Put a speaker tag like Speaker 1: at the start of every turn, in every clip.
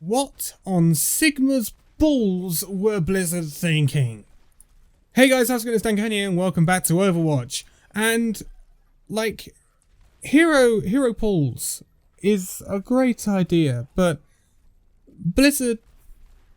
Speaker 1: What on Sigma's balls were Blizzard thinking? Hey guys, how's it going? It's Danconia and welcome back to Overwatch. And, like, hero pools is a great idea, but Blizzard,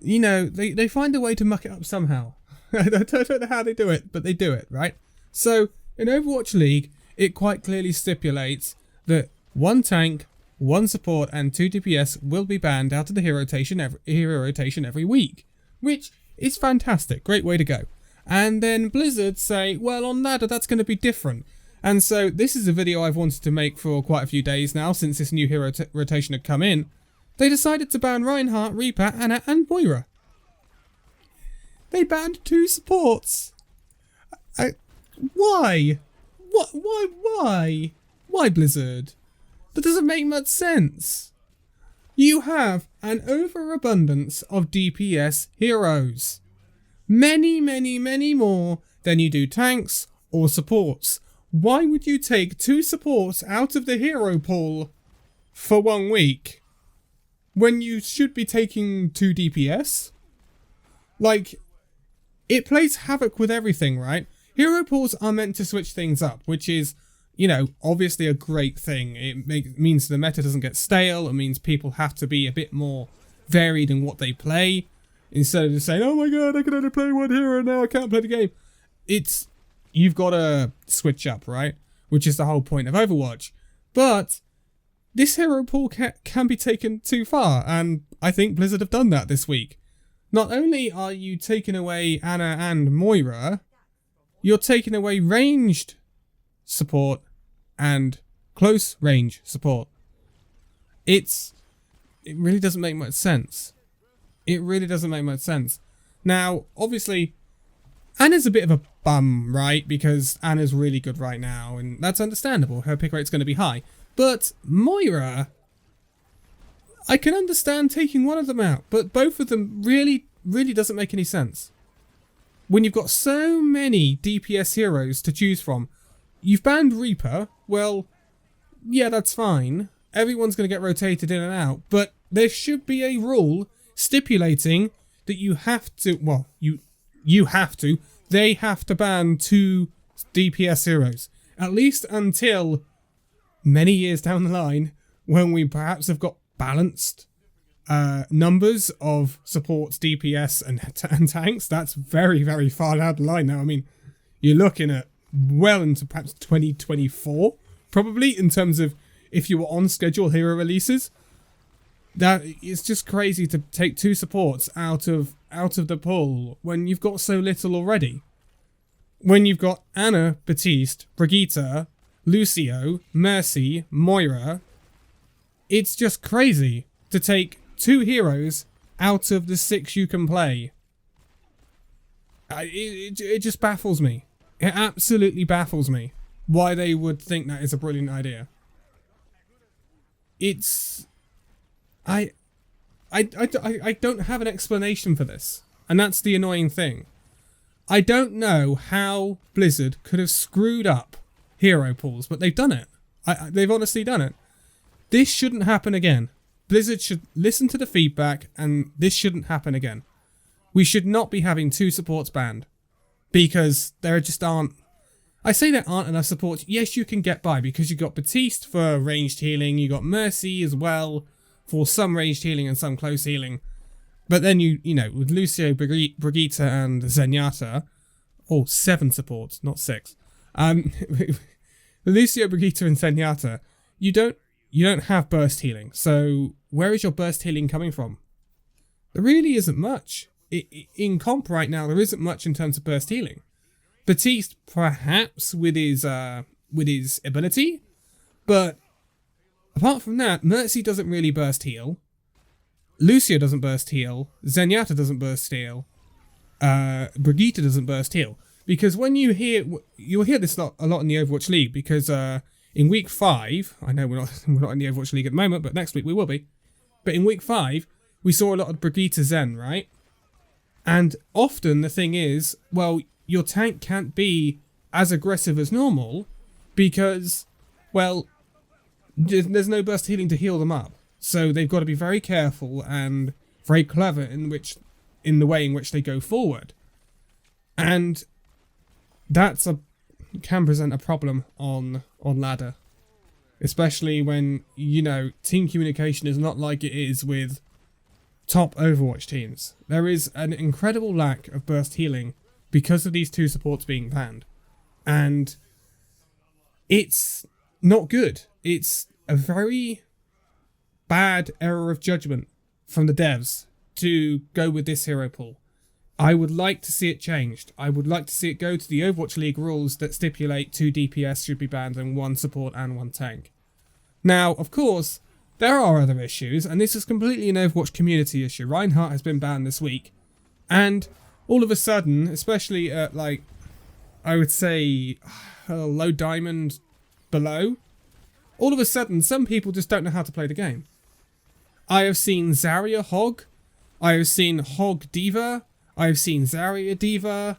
Speaker 1: you know, they find a way to muck it up somehow. I don't know how they do it, but they do it, right? So, in Overwatch League, it quite clearly stipulates that one tank, one support and 2 DPS will be banned out of the hero rotation every week, which is fantastic. Great way to go. And then Blizzard say, well, on ladder that's going to be different. And so this is a video I've wanted to make for quite a few days now since this new hero rotation had come in. They decided to ban Reinhardt, Reaper, Anna and Moira. They banned 2 supports. Why? Why? Why, Blizzard? That doesn't make much sense. You have an overabundance of DPS heroes. Many more than you do tanks or supports. Why would you take 2 supports out of the hero pool for 1 week when you should be taking 2 DPS? Like, it plays havoc with everything, right? Hero pools are meant to switch things up, which is, you know, obviously a great thing. It means the meta doesn't get stale. It means people have to be a bit more varied in what they play. Instead of just saying, oh my god, I can only play one hero now, I can't play the game. You've got to switch up, right? Which is the whole point of Overwatch. But this hero pool can be taken too far, and I think Blizzard have done that this week. Not only are you taking away Anna and Moira, you're taking away ranged support and close range support. It really doesn't make much sense. It really doesn't make much sense. Now, obviously, Anna's a bit of a bum, right? Because Anna's really good right now, and that's understandable. Her pick rate's going to be high. But Moira, I can understand taking one of them out, but both of them really doesn't make any sense. When you've got so many DPS heroes to choose from, you've banned Reaper. Well, yeah, that's fine. Everyone's going to get rotated in and out, but there should be a rule stipulating that you have to, well, they have to ban 2 DPS heroes. At least until many years down the line, when we perhaps have got balanced numbers of supports, DPS and tanks. That's very far down the line now. I mean, you're looking at well into perhaps 2024, probably, in terms of if you were on schedule hero releases. That it's just crazy to take 2 supports out of the pool when you've got so little already. When you've got Anna, Baptiste, Brigitte, Lucio, Mercy, Moira, it's just crazy to take 2 heroes out of the 6 you can play. It just baffles me. It absolutely baffles me why they would think that is a brilliant idea. I don't have an explanation for this, and that's the annoying thing. I don't know how Blizzard could have screwed up hero pools, but they've done it. They've honestly done it. This shouldn't happen again. Blizzard should listen to the feedback, and this shouldn't happen again. We should not be having 2 supports banned, because there just aren't... I say there aren't enough supports. Yes, you can get by, because you got Baptiste for ranged healing, you got Mercy as well for some ranged healing and some close healing. But then you know, with Lucio, Brigitte and Zenyatta, 7 supports, not 6. Lucio, Brigitte and Zenyatta, you don't have burst healing. So where is your burst healing coming from? There really isn't much. In comp right now, there isn't much in terms of burst healing. Baptiste, perhaps, with his ability, but apart from that, Mercy doesn't really burst heal. Lucio doesn't burst heal. Zenyatta doesn't burst heal. Brigitte doesn't burst heal. Because when you'll hear this a lot in the Overwatch League, because in week 5, I know we're not in the Overwatch League at the moment, but next week we will be. But in week 5, we saw a lot of Brigitte Zen, right? And often the thing is, well, your tank can't be as aggressive as normal because, well, there's no burst healing to heal them up. So they've got to be very careful and very clever in the way in which they go forward. And can present a problem on ladder. Especially when, team communication is not like it is with top Overwatch teams. There is an incredible lack of burst healing because of these two supports being banned. And it's not good. It's a very bad error of judgment from the devs to go with this hero pool. I would like to see it changed. I would like to see it go to the Overwatch League rules that stipulate 2 DPS should be banned and 1 support and 1 tank. Now, of course, there are other issues, and this is completely an Overwatch community issue. Reinhardt has been banned this week, and all of a sudden, especially at, I would say, low diamond below, all of a sudden, some people just don't know how to play the game. I have seen Zarya Hog, I have seen Hog Diva, I have seen Zarya Diva.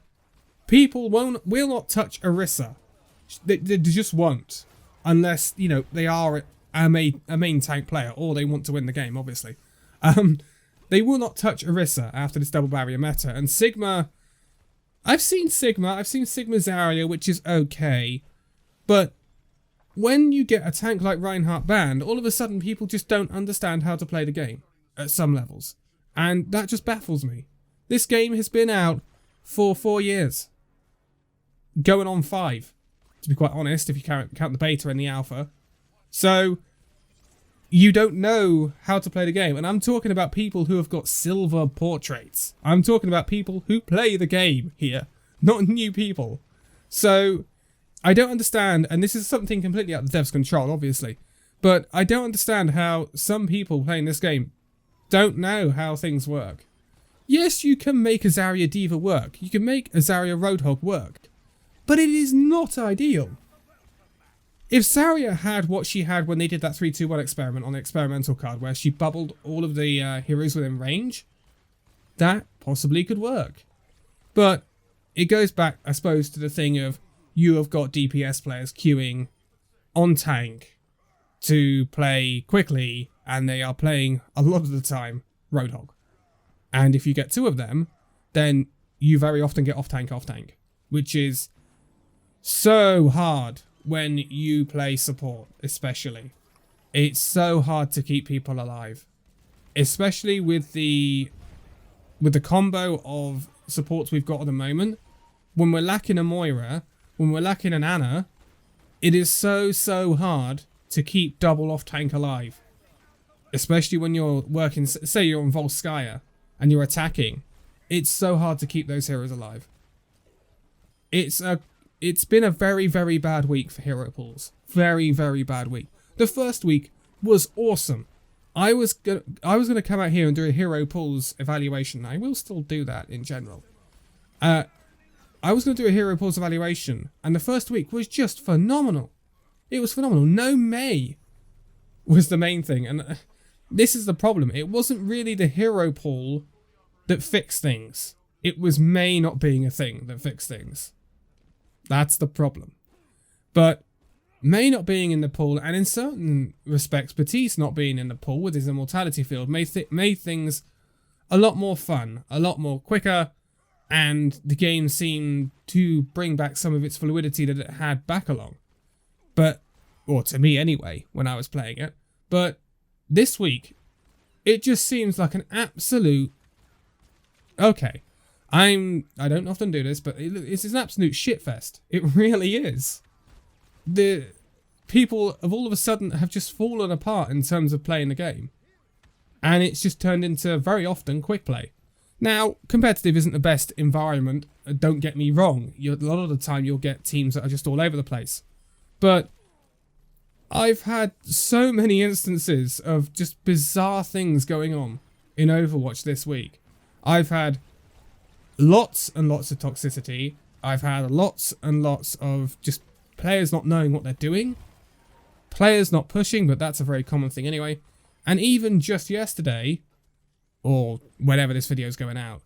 Speaker 1: People will not touch Orisa. They just won't. Unless, they are a main tank player, or they want to win the game, obviously. They will not touch Orisa after this double barrier meta. And Sigma, I've seen Sigma Zarya, which is okay. But when you get a tank like Reinhardt banned, all of a sudden people just don't understand how to play the game at some levels. And that just baffles me. This game has been out for 4 years. Going on 5, to be quite honest, if you count the beta and the alpha. So, you don't know how to play the game. And I'm talking about people who have got silver portraits. I'm talking about people who play the game here, not new people. So, I don't understand, and this is something completely out of the devs' control, obviously, but I don't understand how some people playing this game don't know how things work. Yes, you can make a Zarya Diva work. You can make a Zarya Roadhog work. But it is not ideal. If Zarya had what she had when they did that 3-2-1 experiment on the experimental card, where she bubbled all of the heroes within range, that possibly could work. But it goes back, I suppose, to the thing of you have got DPS players queuing on tank to play quickly, and they are playing a lot of the time Roadhog. And if you get 2 of them, then you very often get off tank, which is so hard when you play support, especially. It's so hard to keep people alive, especially with the combo of supports we've got at the moment. When we're lacking a Moira, when we're lacking an Anna, it is so hard to keep double off tank alive, especially when you're working. Say you're on Volskaya and you're attacking, it's so hard to keep those heroes alive. It's been a very bad week for hero pools. Very bad week. The first week was awesome. I was gonna come out here and do a hero pools evaluation. I will still do that in general. I was gonna do a hero pools evaluation, and the first week was just phenomenal. It was phenomenal. No Mei was the main thing, and this is the problem. It wasn't really the hero pool that fixed things. It was Mei not being a thing that fixed things. That's the problem. But Mei not being in the pool, and in certain respects, Batiste not being in the pool with his immortality field made things a lot more fun, a lot more quicker, and the game seemed to bring back some of its fluidity that it had back along. But, or to me anyway, when I was playing it. But this week, it just seems like an absolute... Okay, I don't often do this, but it's an absolute shitfest. It really is. The people have all of a sudden have just fallen apart in terms of playing the game. And it's just turned into, very often, quick play. Now, competitive isn't the best environment, don't get me wrong. A lot of the time you'll get teams that are just all over the place. But I've had so many instances of just bizarre things going on in Overwatch this week. I've had lots and lots of toxicity. I've had lots and lots of just players not knowing what they're doing. Players not pushing, but that's a very common thing anyway. And even just yesterday, or whenever this video is going out,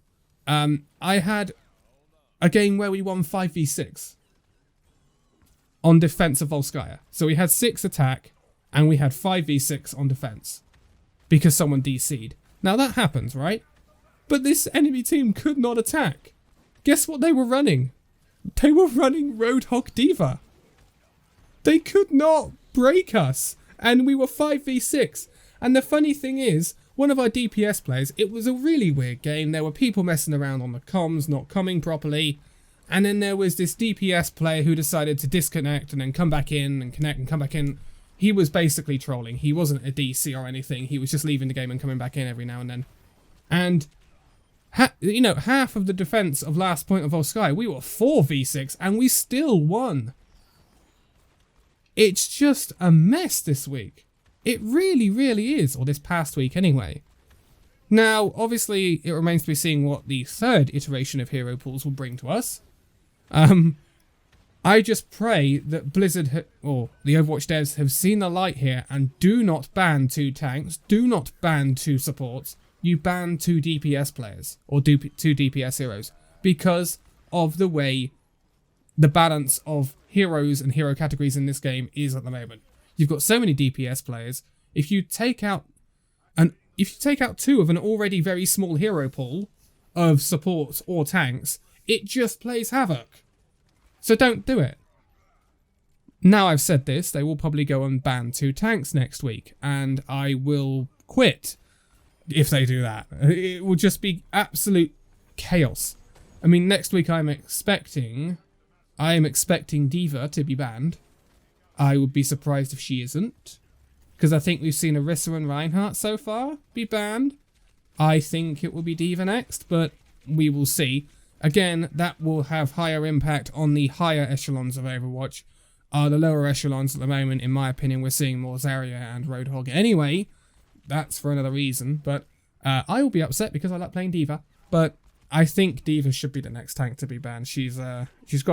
Speaker 1: I had a game where we won 5v6 on defense of Volskaya. So we had 6 attack, and we had 5v6 on defense. because someone DC'd. Now that happens, right? But this enemy team could not attack. Guess what they were running? They were running Roadhog D.Va. They could not break us. And we were 5v6. And the funny thing is, one of our DPS players, it was a really weird game. There were people messing around on the comms, not coming properly. And then there was this DPS player who decided to disconnect and then come back in and connect and come back in. He was basically trolling. He wasn't a DC or anything. He was just leaving the game and coming back in every now and then. And, you know, half of the defense of Last Point of Volsky, we were 4v6 and we still won. It's just a mess this week. It really, really is. Or this past week anyway. Now, obviously, it remains to be seen what the third iteration of hero pools will bring to us. I just pray that Blizzard, or the Overwatch devs, have seen the light here and do not ban 2 tanks, do not ban 2 supports, you ban 2 DPS players, or 2 DPS heroes, because of the way the balance of heroes and hero categories in this game is at the moment. You've got so many DPS players, if you take out 2 of an already very small hero pool of supports or tanks, it just plays havoc. So don't do it. Now I've said this, they will probably go and ban 2 tanks next week, and I will quit if they do that. It will just be absolute chaos. I mean, next week I am expecting D.Va to be banned. I would be surprised if she isn't, because I think we've seen Orisa and Reinhardt so far be banned. I think it will be D.Va next, but we will see. Again, that will have higher impact on the higher echelons of Overwatch. The lower echelons at the moment, in my opinion, we're seeing more Zarya and Roadhog anyway. That's for another reason, but I will be upset because I like playing D.Va. But I think D.Va should be the next tank to be banned. She's got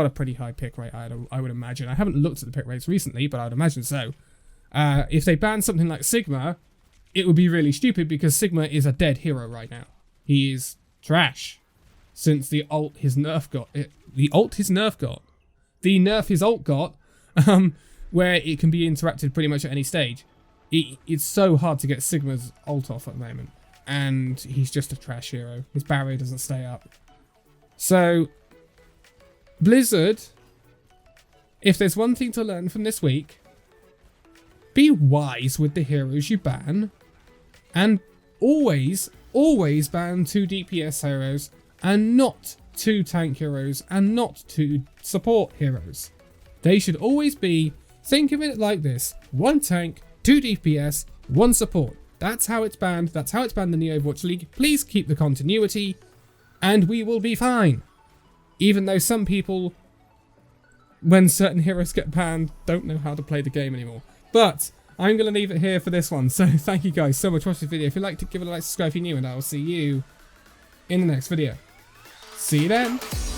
Speaker 1: a pretty high pick rate, I would imagine. I haven't looked at the pick rates recently, but I would imagine so. If they ban something like Sigma, it would be really stupid because Sigma is a dead hero right now. He is trash. Since the ult his nerf got, the nerf his ult got, where it can be interacted pretty much at any stage. It's so hard to get Sigma's ult off at the moment, and he's just a trash hero. His barrier doesn't stay up. So, Blizzard, if there's one thing to learn from this week, be wise with the heroes you ban, and always ban 2 DPS heroes, and not 2 tank heroes, and not 2 support heroes. They should always be, think of it like this, 1 tank, 2 DPS, 1 support. That's how it's banned, that's how it's banned in the Overwatch League. Please keep the continuity, and we will be fine. Even though some people, when certain heroes get banned, don't know how to play the game anymore. But, I'm going to leave it here for this one, so thank you guys so much for watching the video. If you'd like to give it a like, subscribe if you're new, and I will see you in the next video. See you then.